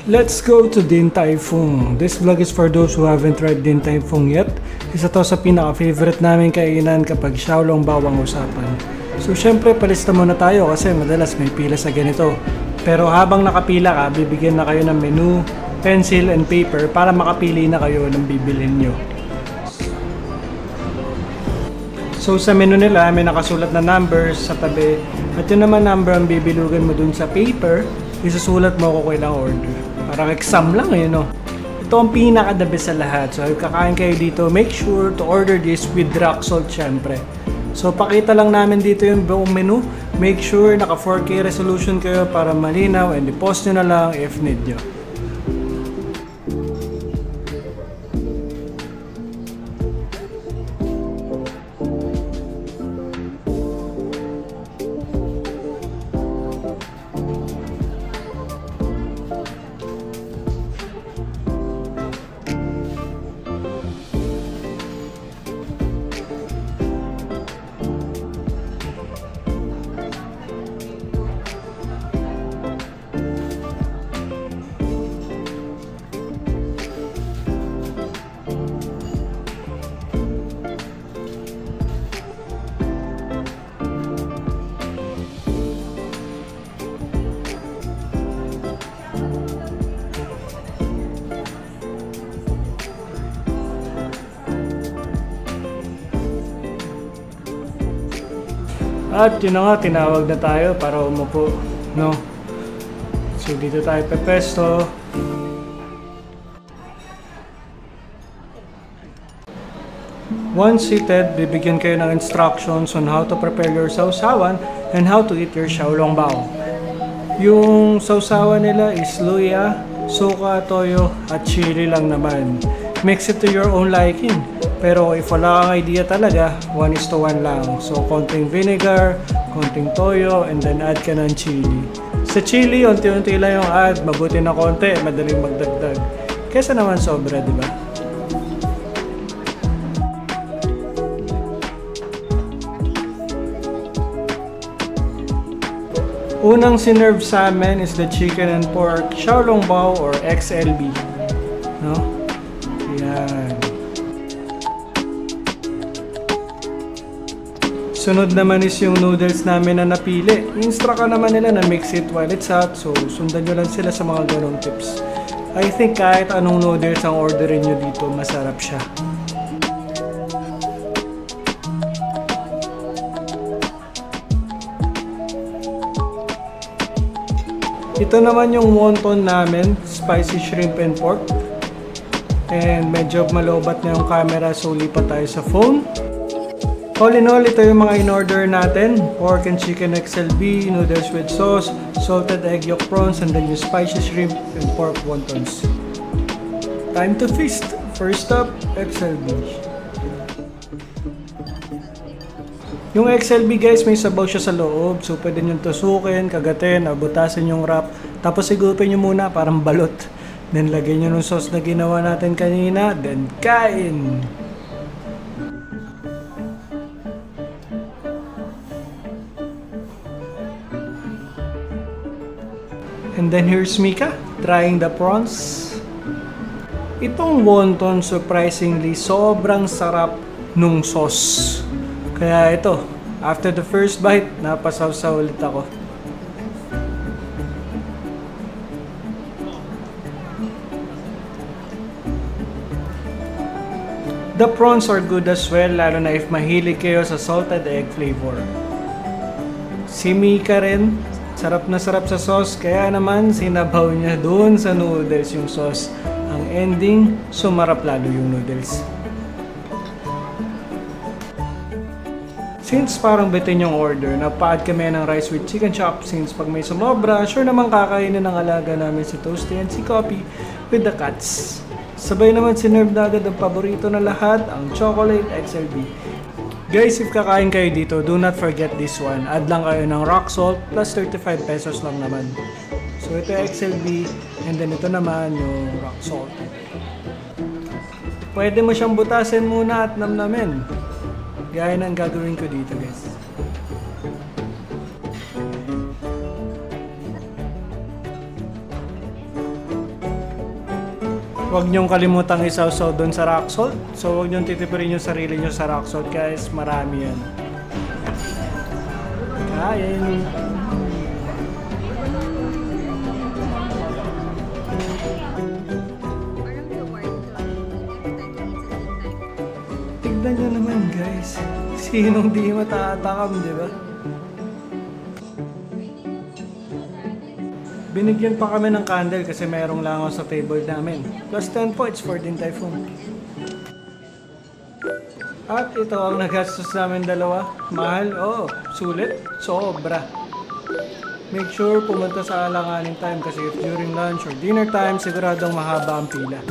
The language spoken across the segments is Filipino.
Let's go to Din Tai Fung. This vlog is for those who haven't tried Din Tai Fung yet. Isa to sa pinaka-favorite namin kainan kapag Xiaolong Bao ang usapan. So syempre palista muna tayo kasi madalas may pila sa ganito. Pero habang nakapila ka, bibigyan na kayo ng menu, pencil and paper para makapili na kayo ng bibilhin nyo. So sa menu nila may nakasulat na numbers sa tabi. At yun naman number ang bibilugan mo dun sa paper, isusulat mo kung kailang order. Parang exam lang no? Ito ang pinaka-the best sa lahat. So if kakain kayo dito, make sure to order this with rock salt syempre. So pakita lang namin dito yung buong menu. Make sure naka 4K resolution kayo para malinaw and i-post nyo na lang if need nyo. At yun na nga, tinawag na tayo para umupo, no? So dito tayo pepesto. Once seated, bibigyan kayo ng instructions on how to prepare your sausawan and how to eat your Xiaolong Bao. Yung sausawan nila is luya, suka, toyo, at chili lang naman. Mix it to your own liking. Pero if wala kang idea talaga, 1:1 lang. So, konting vinegar, konting toyo, and then add ka ng chili. Sa chili, unti-unti lang yung add. Mabuti na konti, madaling magdagdag. Kesa naman sobra, di ba? Unang sinerve sa amin is the chicken and pork Xiaolong Bao or XLB. No? Yan. Sunod naman is yung noodles namin na napili. Instruct ka naman nila na mix it while it's hot. So, sundan nyo lang sila sa mga ganong tips. I think kahit anong noodles ang orderin nyo dito, masarap siya. Ito naman yung wonton namin, spicy shrimp and pork. And medyo malobat na yung camera, so lipat tayo sa phone. All in all, ito yung mga in-order natin. Pork and chicken XLB, noodles with sauce, salted egg yolk prawns, and then yung spicy shrimp and pork wontons. Time to feast! First up, XLB. Yung XLB guys, may sabaw siya sa loob. So pwede nyo tusukin, kagatin, abutasin yung wrap. Tapos sigupin nyo muna, parang balot. Then lagyan nyo ng sauce na ginawa natin kanina. Then kain! And then here's Mika, trying the prawns. Itong wonton, surprisingly, sobrang sarap nung sauce. Kaya ito, after the first bite, napasawsaw ulit ako. The prawns are good as well, lalo na if mahilig kayo sa salted egg flavor. Si Mika rin, sarap na sarap sa sauce, kaya naman sinabaw niya doon sa noodles yung sauce. Ang ending, sumarap lalo yung noodles. Since parang bitin yung order, napa-add kami ng rice with chicken chop. Since pag may sumobra, sure naman kakainin ng alaga namin si Toasty and si Coffee with the cats. Sabay naman sinerve na agad ang paborito na lahat, ang chocolate XLB. Guys, if kakain kayo dito, do not forget this one. Add lang kayo ng rock salt plus 35 pesos lang naman. So ito yung XLB and then ito naman yung rock salt. Pwede mo siyang butasin muna at namnamin. Gaya ng gagawin ko dito guys. Huwag niyong kalimutang isawsaw doon sa rock salt. So huwag niyong titipirin yung sarili niyo sa rock salt guys. Marami yan. Kain. Tignan niyo naman guys. Sinong di matatakam, di ba? Binigyan pa kami ng candle kasi mayroong langaw sa table namin. Plus 10 points for Din Tai Fung. At ito ang nagastos namin dalawa. Mahal? Oo. Sulit? Sobra. Make sure pumunta sa alanganin time kasi if during lunch or dinner time, siguradong mahaba ang pila.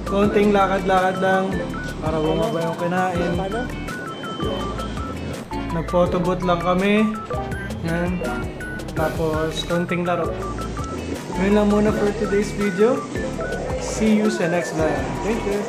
Konting lakad-lakad lang para bumaba yung kinain. Nag-photobooth lang kami. Yan. Tapos, konting laro. Yun lang muna for today's video. See you sa next vlog. Thank you!